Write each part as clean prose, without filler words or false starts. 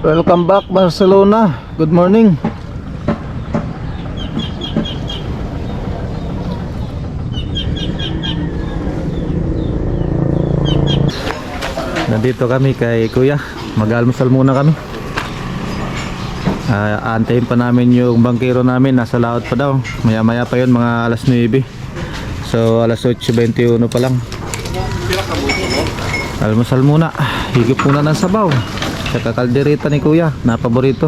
Welcome back Barcelona. Good morning. Nandito kami kay Kuya. Mag-almusal muna kami. Aantayin pa namin yung bangkero namin. Nasa laot pa daw. Maya maya pa yun, mga alas 9. So alas 8:21 pa lang. Almusal muna. Higop muna ng sabaw. Saka kaldereta ni Kuya na paborito.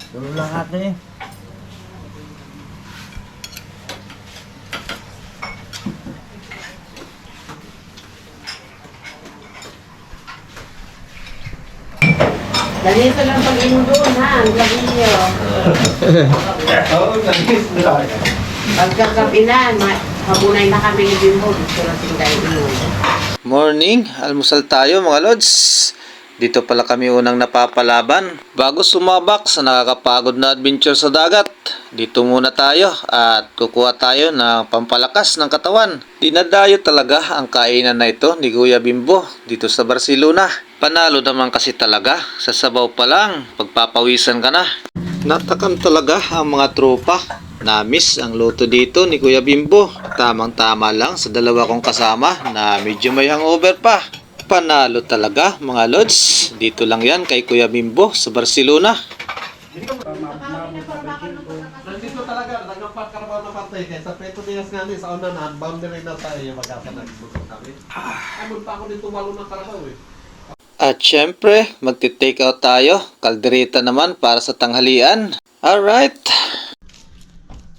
Tulong lang ate. Ganito lang pag-inom doon ha, ang gabi niyo. Pagkakapi na, mabunay na kami ni Bimbo. Gusto natin tayo inom. Morning, almusal tayo mga lods. Dito pala kami unang napapalaban bago sumabak sa nakakapagod na adventure sa dagat. Dito muna tayo at kukuha tayo ng pampalakas ng katawan. Dinadayo talaga ang kainan na ito ni Kuya Bimbo dito sa Barcelona. Panalo naman kasi talaga, sa sabaw pa lang pagpapawisan ka na. Natakam talaga ang mga tropa. Na-miss ang luto dito ni Kuya Bimbo. Tamang-tama lang sa dalawa kong kasama na medyo may hangover pa. Panalo talaga mga lods. Dito lang yan kay Kuya Bimbo sa Barcelona. Nandito talaga, nagpapak karabaw na patay. Kaya sa Petro Diaz nga sa una na, boundary na tayo yung magkakanagbuto kami. Amon pa ako dito walo ng karabaw eh. At syempre, magti-take out tayo. Kaldereta naman para sa tanghalian. Alright.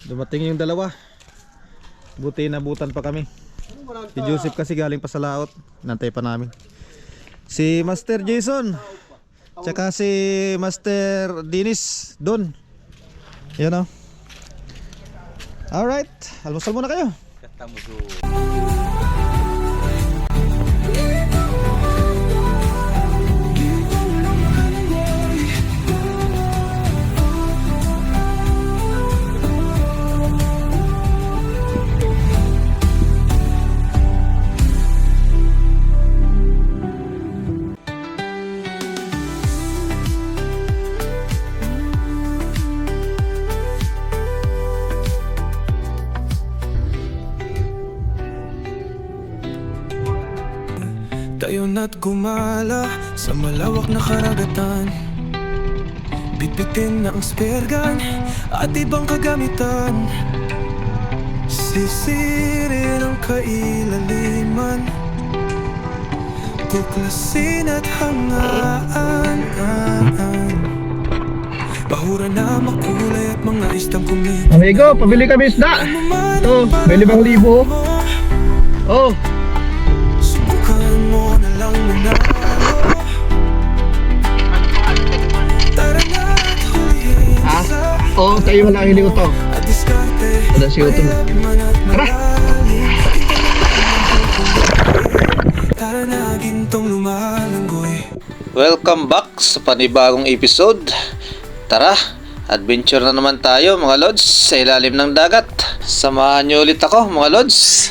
Dumating yung dalawa. Buti nabutan pa kami. Si Joseph kasi galing pa sa laot. Nantay pa namin. Si Master Jason. Tsaka si Master Dennis doon. Yan o. Alright. Almusal muna kayo. Tayo na't gumala sa malawak na karagatan. Bitbitin na ang spear gun at ibang kagamitan. Sisirin ang kailaliman, tuklasin at hangaan. Bahura na makulay at mga istang kumit. Amigo, pabili kami isda. Ito, may 5,000. Oh. Mo na lang muna. Tara na't hulihin sa Oo, tayo na ang hili ko to. at diskarte. Ada si Uto. Tara! Tara na gintong lumalanggoy. Welcome back sa panibagong episode. Tara, adventure na naman tayo mga lods sa ilalim ng dagat. Samahan nyo ulit ako mga lods.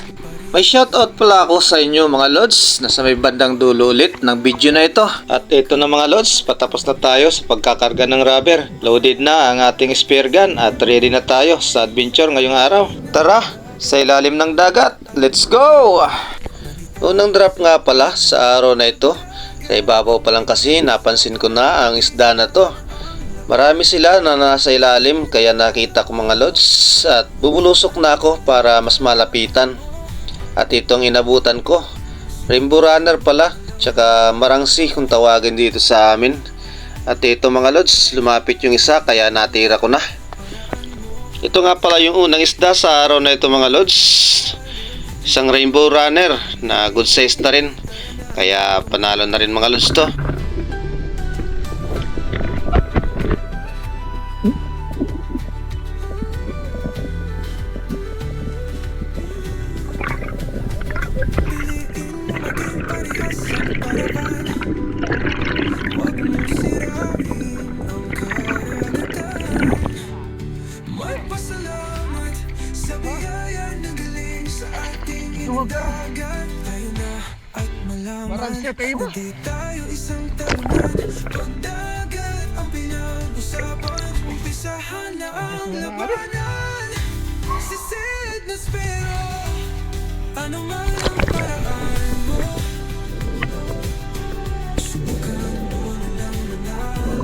May shoutout pala ako sa inyo mga lods na sa may bandang dulo ulit ng video na ito. At ito na mga lods, patapos na tayo sa pagkakarga ng rubber. Loaded na ang ating spear gun at ready na tayo sa adventure ngayong araw. Tara, sa ilalim ng dagat, let's go! Unang drop nga pala sa araw na ito. Sa ibabaw pa lang kasi napansin ko na ang isda na to. Marami sila na nasa ilalim kaya nakita ko mga lods at bumulusok na ako para mas malapitan. At itong inabutan ko, rainbow runner pala, tsaka marangsi kung tawagin dito sa amin. At ito mga lods, lumapit yung isa kaya natira ko na. Ito nga pala yung unang isda sa araw na ito mga lods. Isang rainbow runner na good size na rin. Kaya panalo na rin mga lods to. Tayo na at malaman Hindi tayo isang talunan Pagdagat ang pinag-usapan Umpisahan na ang labanan Sisid na spero Ano man ang paraan mo Subukan mo na lang manalo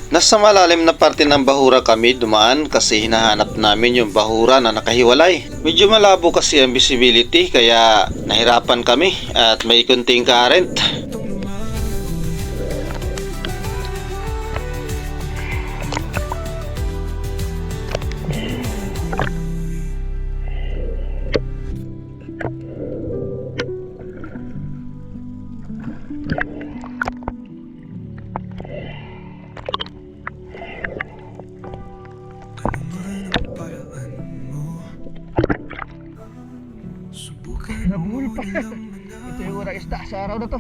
Nasa malalim na parte ng bahura kami dumaan kasi hinahanap namin yung bahura na nakahiwalay. Medyo malabo kasi ang visibility kaya nahirapan kami at may kunting current. paraan mo Subukan mo na lang manalo Ito yung urang isda sa araw na to.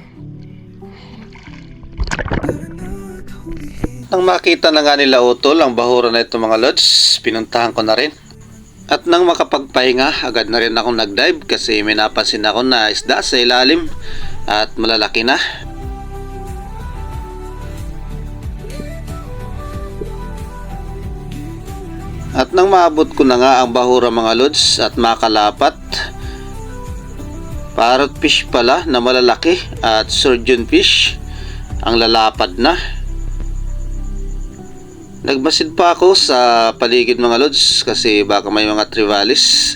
Nang makita na nga nila Utol ang bahura na ito mga lods, pinuntahan ko na rin. At nang makapagpahinga, agad na rin akong nag-dive kasi may napansin ako na isda sa ilalim at malalaki na. At nang maabot ko na nga ang bahura mga lods at makalapat, parrot fish pala na malalaki at surgeon fish ang lalapad na. Nagmasid pa ako sa paligid mga lods kasi baka may mga trivalis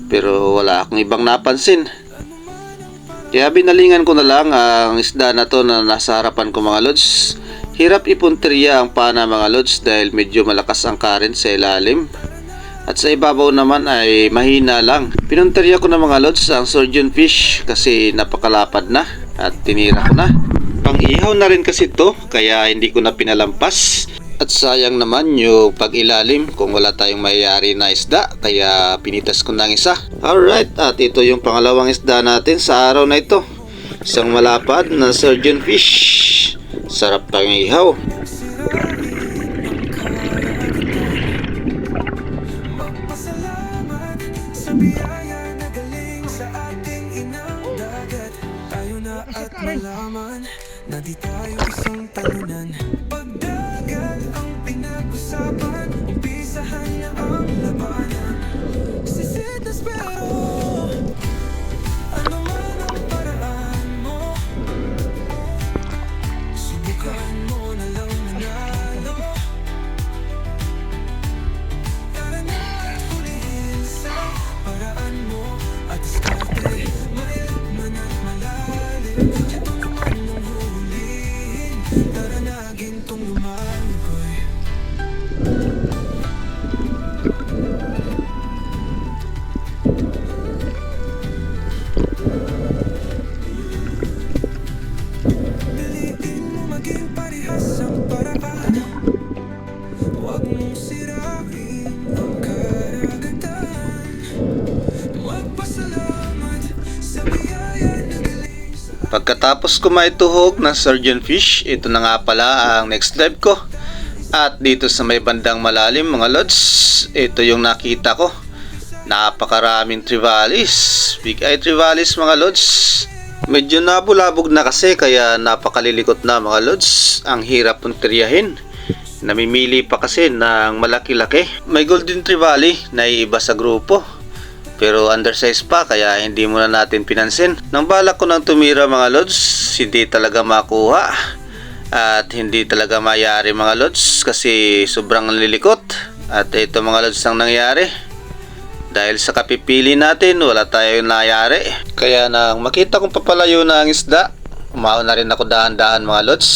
pero wala akong ibang napansin. Kaya binalingan ko na lang ang isda na to na nasa harapan ko mga lods. Hirap ipunteriya ang pana mga lods dahil medyo malakas ang current sa ilalim. At sa ibabaw naman ay mahina lang. Pinunteriya ko na mga lods ang surgeon fish kasi napakalapad na at tinira ko na. Pang-ihaw na rin kasi to kaya hindi ko na pinalampas. At sayang naman yung pag-ilalim kung wala tayong mayayari na isda kaya pinitas ko na ang isa. Alright, at ito yung pangalawang isda natin sa araw na ito. Isang malapad na surgeon fish. Sarap pang ihaw. Magpasalamat sa biyaya na galing sa ating inang dagat Tayo na at malaman na di tayo isang talunan Pagdagat ang pinag-usapan Umpisahan na ang labanan Sisid na spero Ano man ang paraan mo Subukan mo na lang manalo Tara na at hulihin sa paraan mo At diskarte Mahirap man at malalim Ito naman ang hulihin Tara na gintong lumagoy Piliin mo maging parehas ang paraan Huwag mong sirain ang karagatan Magpasalamat sa biyaya na galing sa Pagkatapos ko maituhog ng surgeon fish, ito na nga pala ang next dive ko. At dito sa may bandang malalim mga lods, ito yung nakita ko. Napakaraming trivalis, big eye trivalis mga lods. Medyo nabulabog na kasi kaya napakalilikot na mga lods. Ang hirap punteriyahin. Namimili pa kasi ng malaki-laki. May golden trevally na iiba sa grupo. Pero undersize pa kaya hindi muna natin pinansin. Nang balak ko nang tumira mga lods, hindi talaga makuha. At hindi talaga mayari mga lods kasi sobrang lilikot. At ito mga lods ang nangyari. Dahil sa kapipili natin, wala tayong nayari. Kaya nang makita kong papalayo na ang isda, umahon na rin ako dahan-dahan mga lods.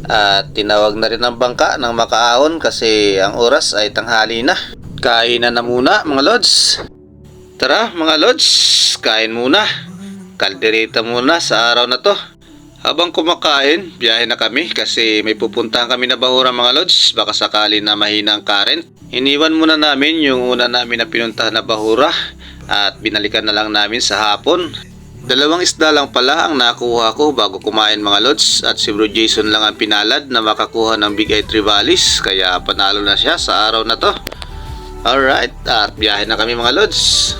At tinawag na rin ang bangka ng makaahon kasi ang oras ay tanghali na. Kainan na muna mga lods. Tara mga lods, kain muna. Kaldereta muna sa araw na to. Habang kumakain, biyahe na kami kasi may pupuntahan kami na bahura mga lods. Baka sakali na mahina ang current. Iniwan muna namin yung una namin na pinuntahan na bahura at binalikan na lang namin sa hapon. Dalawang isda lang pala ang nakuha ko bago kumain mga lods at si Bro Jason lang ang pinalad na makakuha ng big eye trivalis kaya panalo na siya sa araw na to. Alright, at biyahe na kami mga lods.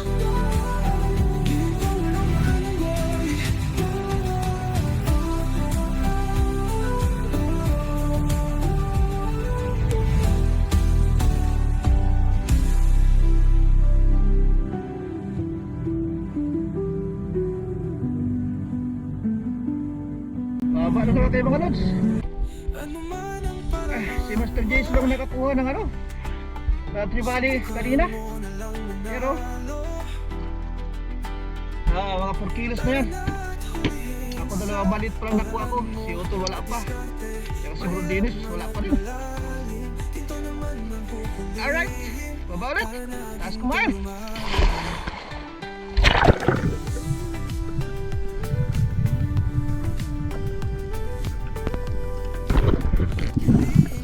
Baba na naman tayo mga lods. Ano man ang paraan Si Master Jace lang nakakuha ng ano, sa Tribali kanina. Pero mga 4 kilos na yan. Ako dalawang balit pa lang nakuha ko. Si Otto wala pa. Saka si Bro Dennis wala pa rin. Alright, baba ulit. Taas kumain.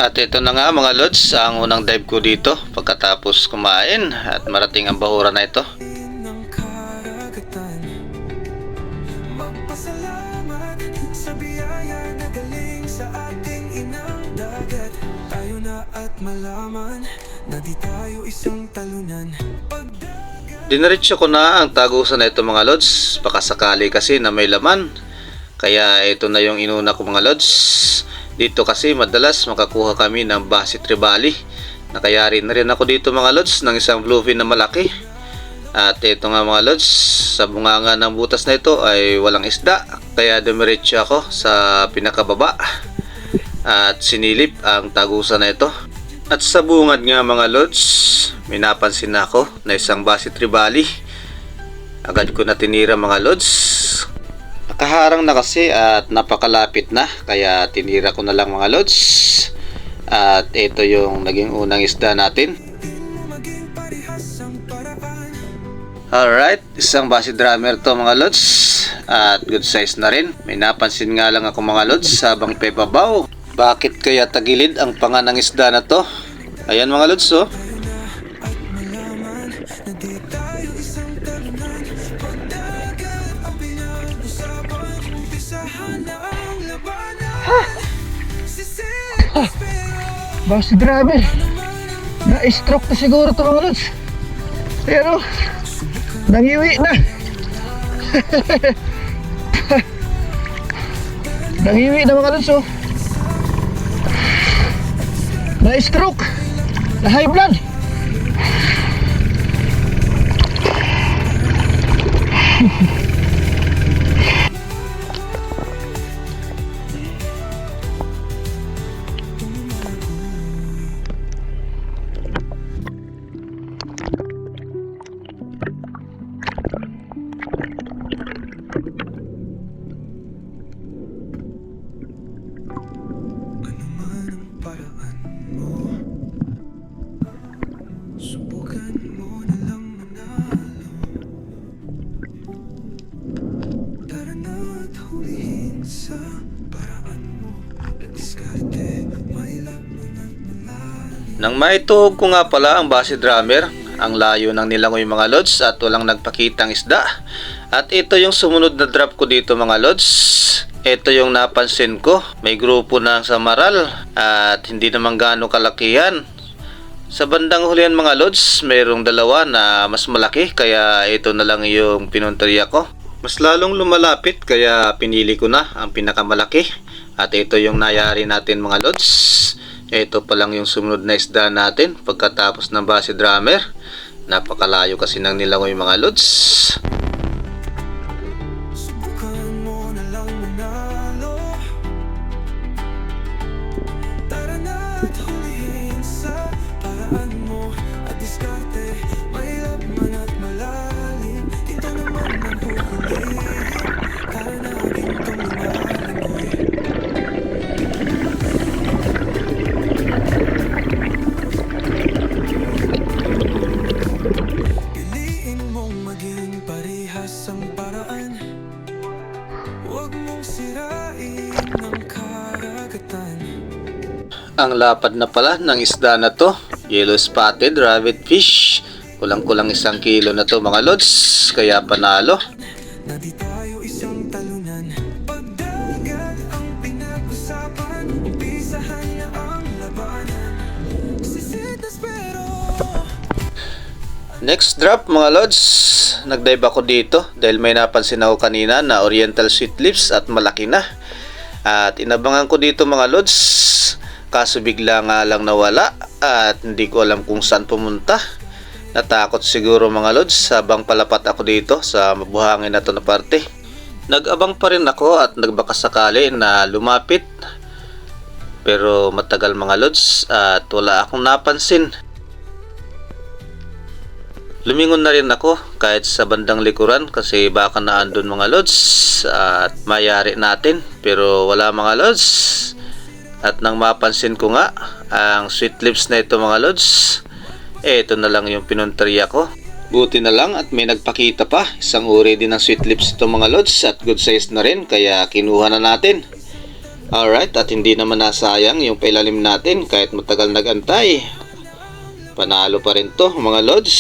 At ito na nga mga lods, ang unang dive ko dito pagkatapos kumain at marating ang bahura na ito. ng karagatan. Magpasalamat sa biyaya na galing sa ating inang dagat. Tayo na at malaman na di tayo isang talunan. Diniretso ko na ang tagusan na ito mga lods, baka sakali kasi na may laman. Kaya ito na yung inuna ko mga lods. Dito kasi madalas makakuha kami ng base tribali. Nakayari na rin ako dito mga lods ng isang bluefin na malaki. At ito nga mga lods, sa bunganga ng butas na ito ay walang isda. Kaya dumiretso ako sa pinakababa at sinilip ang tagusan na ito. At sa bungad nga mga lods, may napansin na ako na isang base tribali. Agad ko na tinira mga lods. Nakaharang na kasi at napakalapit na, kaya tinira ko na lang mga lods. At ito yung naging unang isda natin. Alright, isang base drummer to mga lods. At good size na rin. May napansin nga lang ako mga lods habang ipababaw. Bakit kaya tagilid ang panga ng isda na to? Ayan mga lods oh. Bas driver. Na-stroke na siguro ito mga lods. Pero nangiwi na. Nangiwi na mga lods oh. Na-stroke. Na-high blood. Ano man ang paraan mo, subukan mo na lang manalo. Tara na at hulihin sa paraan mo. At diskarte, mailap mo na malalim. Nang maituhog ko nga pala ang base drummer, ang layo ng nilangoy mga lods at walang nagpakitang isda. At ito yung sumunod na drop ko dito mga lods. Ito yung napansin ko, may grupo na sa Maral at hindi naman gaano kalakihan. Sa bandang hulihan mga lods, mayroong dalawa na mas malaki kaya ito na lang yung pinunteriya ko. Mas lalong lumalapit kaya pinili ko na ang pinakamalaki. At ito yung nayari natin mga lods. Ito pa lang yung sumunod na isda natin pagkatapos ng base drummer. Napakalayo kasi ng nilangoy mga lods. Subukan mo na lang manalo. Tara na at hulihin sa paraan mo. At diskarte, mailap man at malalim. Dito naman ang huhulihin. Tara na gintong lumalangoy. Piliin mong maging parehas ang paraan. Huwag mong sirain ang karagatan. Ang lapad na pala ng isda na to, yellow spotted rabbit fish. Kulang-kulang 1 kilo na to mga lods, kaya panalo. Na di tayo isang talunan. Pagdagat ang pinag-usapan. Umpisahan na ang labanan. Sisid na spero. Next drop mga lods, nagdive ako dito dahil may napansin ako kanina na oriental sweet lips at malaki na. At inabangan ko dito mga lods, kaso bigla nga lang nawala at hindi ko alam kung saan pumunta. Natakot siguro mga lods habang palapat ako dito sa mabuhangin na to na parte. Nag-abang pa rin ako at nagbakasakali na lumapit. Pero matagal mga lods at wala akong napansin. Lumingon na rin ako kahit sa bandang likuran kasi baka naandun mga lods at mayari natin, pero wala mga lods. At nang mapansin ko nga ang sweet lips na ito mga lods, ito na lang yung pinunteriya ko. Buti na lang at may nagpakita pa, isang uri din ng sweet lips ito mga lods at good size na rin kaya kinuha na natin. Alright, at hindi naman nasayang yung pailalim natin kahit matagal nagantay. Panalo pa rin to mga lods.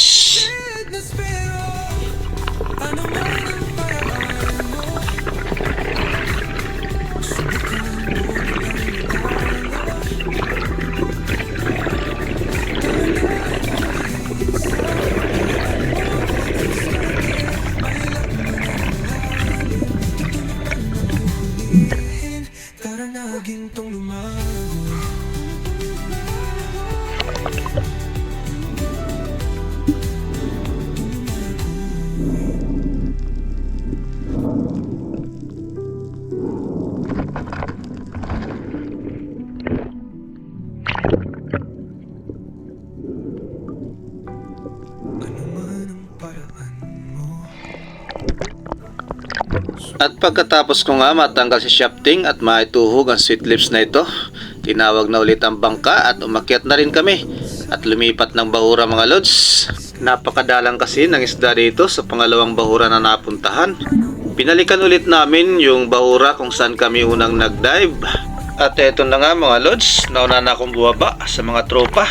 Tara na gintong lumago. At pagkatapos ko nga matanggal si shafting at maituhog ang sweet lips na ito, tinawag na ulit ang bangka at umakyat na rin kami at lumipat ng bahura mga lods. Napakadalang kasi ng isda dito sa pangalawang bahura na napuntahan. Pinalikan ulit namin yung bahura kung saan kami unang nagdive. At eto na nga mga lods, nauna na akong buwaba sa mga tropa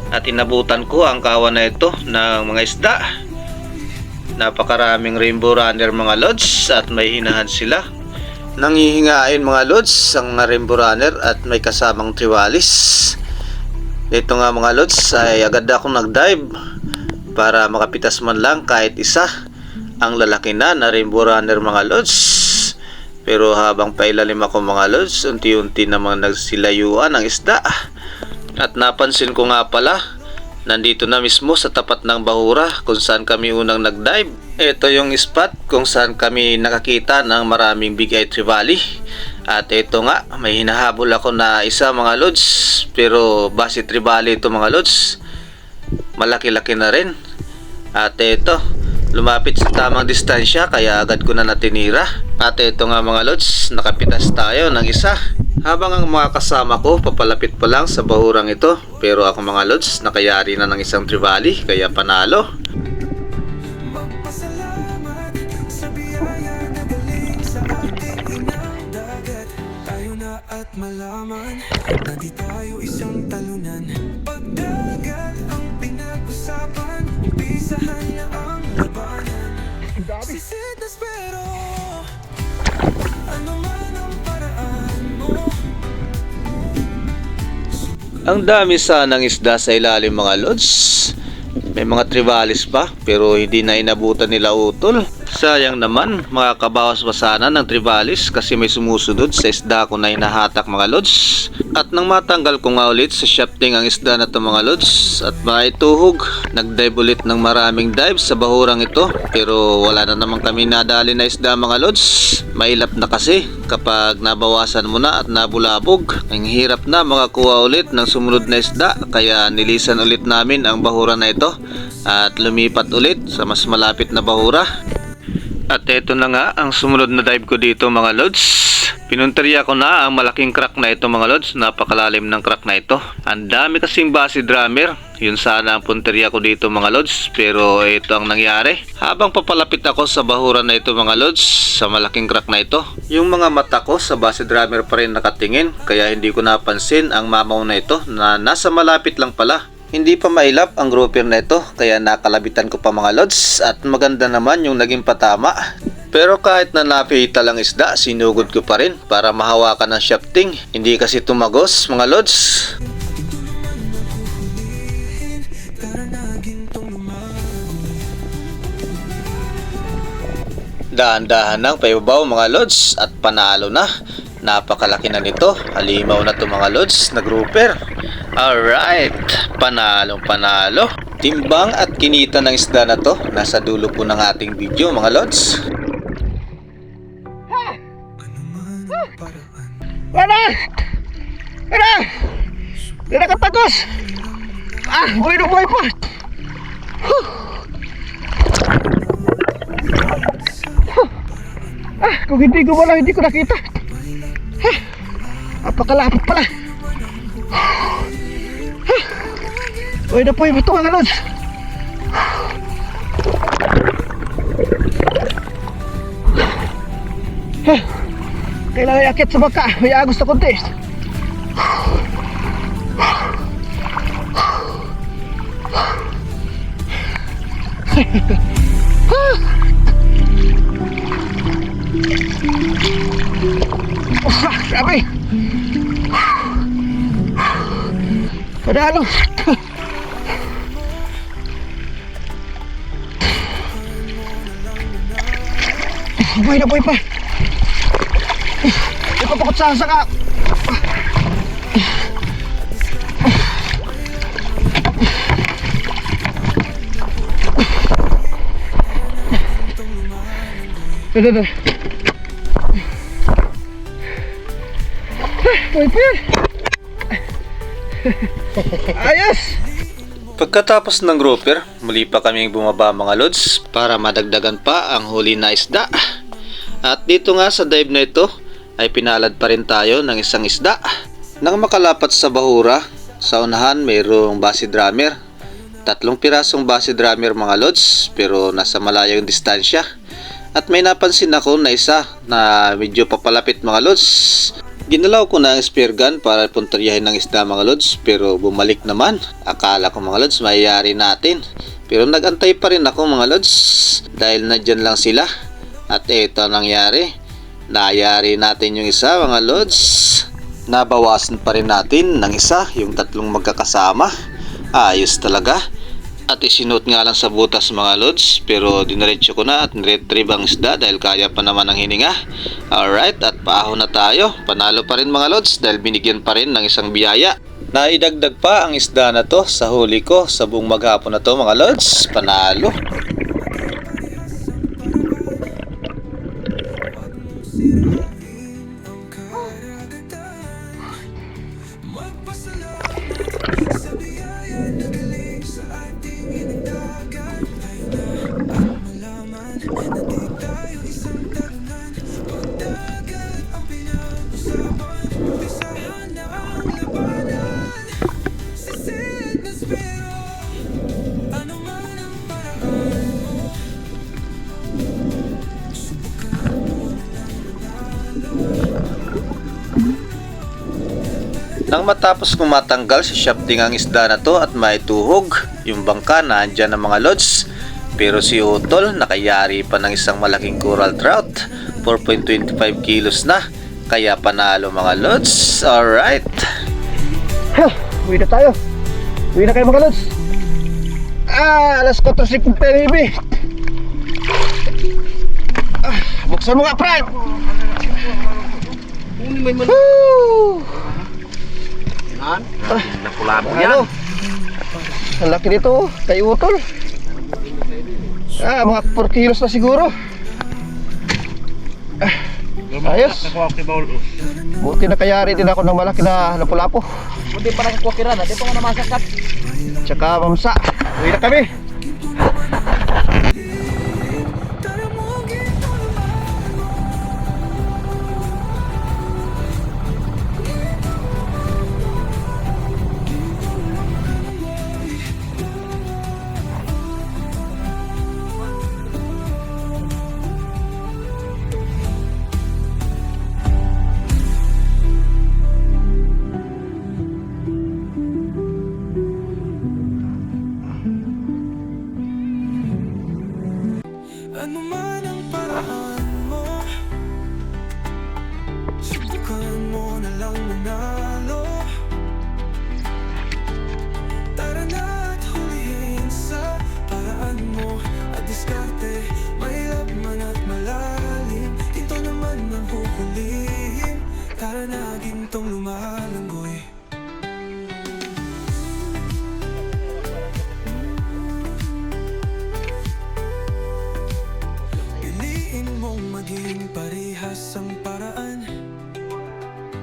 at inabutan ko ang kawan na ito ng mga isda. Napakaraming rainbow runner mga lods at may hinahan sila. Nangihingain mga lods ang rainbow runner at may kasamang triwalis. Ito nga mga lods ay agad akong nagdive para makapitas man lang kahit isa. Ang lalaki na rainbow runner mga lods. Pero habang pailalim ako mga lods, unti-unti namang nagsilayuan ang isda. At napansin ko nga pala, nandito na mismo sa tapat ng bahura kung saan kami unang nagdive. Ito yung spot kung saan kami nakakita ng maraming big eye trevally. At ito nga, may hinahabol ako na isa mga lods. Pero base trevally ito mga lods, malaki-laki na rin. At ito, lumapit sa tamang distansya kaya agad ko na natinira. At ito nga mga lods, nakapitas tayo ng isa. Habang ang mga kasama ko papalapit pa lang sa bahurang ito, pero ako mga lods nakayari na ng isang trevally kaya panalo. Magpasalamat sa biyaya na galing sa ating inang dagat. Tayo na at malaman na di tayo isang talunan. Pagdagat ang pinag-usapan, umpisahan na ang labanan. Sisid na spero, ano man ang paraan mo. Ang dami sanang isda sa ilalim mga lods. May mga trivalis pa pero hindi na inabutan nila utol. Sayang naman, makakabawas pa sana ng trivalis kasi may sumusunod sa isda ko na hinahatak mga lods. At nang matanggal ko nga ulit sa shafting ang isda na to mga lods at maituhog, nagdive ulit ng maraming dive sa bahurang ito pero wala na naman kami nadali na isda mga lods. Mailap na kasi kapag nabawasan mo na at nabulabog. Ang hirap na makakuha ulit ng sumunod na isda kaya nilisan ulit namin ang bahura na ito at lumipat ulit sa mas malapit na bahura. At eto na nga ang sumunod na dive ko dito mga lods. Pinunteriya ko na ang malaking crack na ito mga lods. Napakalalim ng crack na ito. Ang dami kasing base drummer. Yun sana ang punteriya ko dito mga lods. Pero ito ang nangyari. Habang papalapit ako sa bahura na ito mga lods, sa malaking crack na ito, yung mga mata ko sa base drummer pa rin nakatingin. Kaya hindi ko napansin ang mamaw na ito na nasa malapit lang pala. Hindi pa mailap ang grouper na ito kaya nakalabitan ko pa mga lods at maganda naman yung naging patama. Pero kahit na napita lang isda, sinugod ko pa rin para mahawakan ng shafting. Hindi kasi tumagos mga lods. Tara na gintong lumago. Dahan-dahan ng paibabaw mga lods at panalo na. Napakalaki na nito. Halimaw na to mga lods na grouper. Alright, panalong panalo. Timbang at kinita ng isda na to. Nasa dulo po ng ating video mga lods. Wala! Wala! Hindi nakatagos! Buhay na buhay pa! Kung hindi gumalaw, hindi ko nakita. Napakalapit pala. Buhay na buhay pa ito mga lods. Kailangan yakit sa baka. May agos na konti. Grabe. Padalo. Buhay na buhay pa. Ipapakot sa saka. Dada. Buhay pa yan. Ayos. Pagkatapos ng grouper, muli pa kaming bumaba mga lods para madagdagan pa ang huli na isda. At dito nga sa dive na ito ay pinalad pa rin tayo ng isang isda. Nang makalapat sa bahura, sa unahan mayroong base drummer. 3 pirasong base drummer mga lods pero nasa malayong distansya. At may napansin ako na isa na medyo papalapit mga lods. Ginalaw ko na ang spear gun para puntaryahin ng isda mga lods pero bumalik naman. Akala ko mga lods mayayari natin. Pero nagantay pa rin ako mga lods dahil nandyan lang sila. At ito ang nangyari. Nayari natin yung isa mga lods. Nabawasan pa rin natin ng isa yung 3 magkakasama. Ayos talaga. At isinuot nga lang sa butas mga lods pero diniretso ko na at niretrieve ang isda dahil kaya pa naman ang hininga. Alright, at paahon na tayo. Panalo pa rin mga lods dahil binigyan pa rin ng isang biyaya. Naidagdag pa ang isda na to sa huli ko sa buong maghapon na to mga lods. Panalo. Nang matapos kong matanggal sa shafting ang isda na to at maituhog yung bangka na andyan ng mga lods. Pero si Utol nakayari pa ng isang malaking coral trout. 4.25 kilos na. Kaya panalo mga lods. Alright. Uwi na tayo. Uwi na kayo mga lods. Alas 4:50 baby. Buksan mo nga Frank. Woo! Nakulabo Ano? Ang laki nito kay Utol. Mga 4 kilos na siguro. Ayos. Buti na kayari din ako ng malaki na lapu-lapu. Buti pa nakakukiran, di pa nga namasakat. Tsaka mamsa. Uwi na kami. Ano man ang paraan mo, subukan mo na lang manalo. Tara na at hulihin sa paraan mo at diskarte, mahirap man at malayo. putong lumalanggoy. Piliin mong maging parehas ang paraan.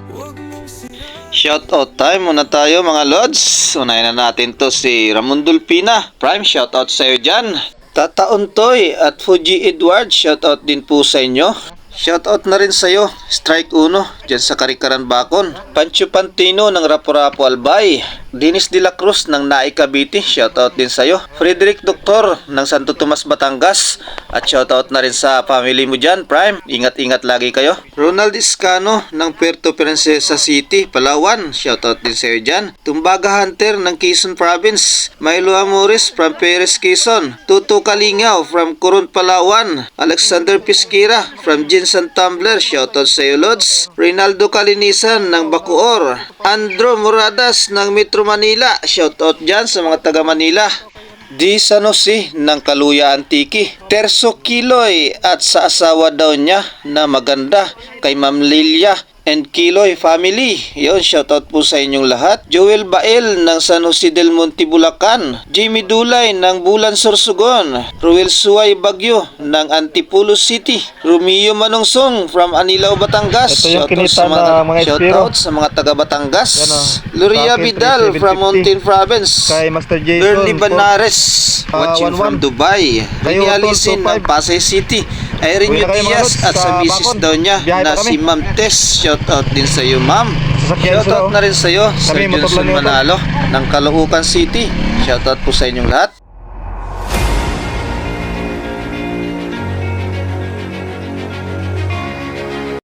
Huwag mong Shoutout time muna tayo mga Lods. Unahin na natin to si Ramon Dulpina. Prime, shoutout sa iyo dyan. Tataon Toy at Fuji Edward, shoutout din po sa inyo. Shoutout na rin sa iyo, Strike 1 dyan sa Karikaran Bacon. Pancho Pantino ng Rapo-Rapo Albay. Dennis De La Cruz ng Naik Cavite, shoutout din sa iyo. Frederick Doctor ng Santo Tomas Batangas. At shoutout na rin sa family mo dyan, Prime. Ingat-ingat lagi kayo. Ronald Iscano ng Puerto Princesa City, Palawan. Shoutout din sa iyo dyan. Tumbaga Hunter ng Quezon Province. Milo Amores from Perez, Quezon. Tuto Kalingaw from Coron, Palawan. Alexander Pisquira from Jinsan Tumbler. Shoutout sa iyo, Lods. Reynaldo Kalinisan ng Bacoor. Andrew Moradas ng Metro Manila. Shoutout dyan sa mga taga Manila. Di San Jose ng Kaluya Antique. Terso Kiloy at sa asawa daw niya na maganda kay Ma'am Lilia and Kiloy family. Yon, shoutout po sa inyong lahat. Joel Bael ng San Jose del Monte, Bulacan. Jimmy Dulay ng Bulan, Sorsogon. Ruel Suay Bagyo ng Antipolo City. Romeo Manungsong from Anilao, Batangas. Ito yung Shoutout kinita sa mga, na mga shoutout sa mga taga Batangas. Yan o. Luria Bakit Vidal 3750? from Mountain Province. Kay Master Jason Bernie Banares watching 11. from Dubai. Kayo, Rini Alisin ng 1225. Pasay City. Irene Uwi na kayo, mga Diaz Lods, at sa sa misis Bacon. daw niya Biyahe na pa kami. si Ma'am Tess. Shoutout din sa iyo, Ma'am. Sasakyan Shoutout sila, na rin sa iyo, Sir Kami, motor Johnson lang yun. Manalo ng Caloocan City. Shoutout po sa inyong lahat.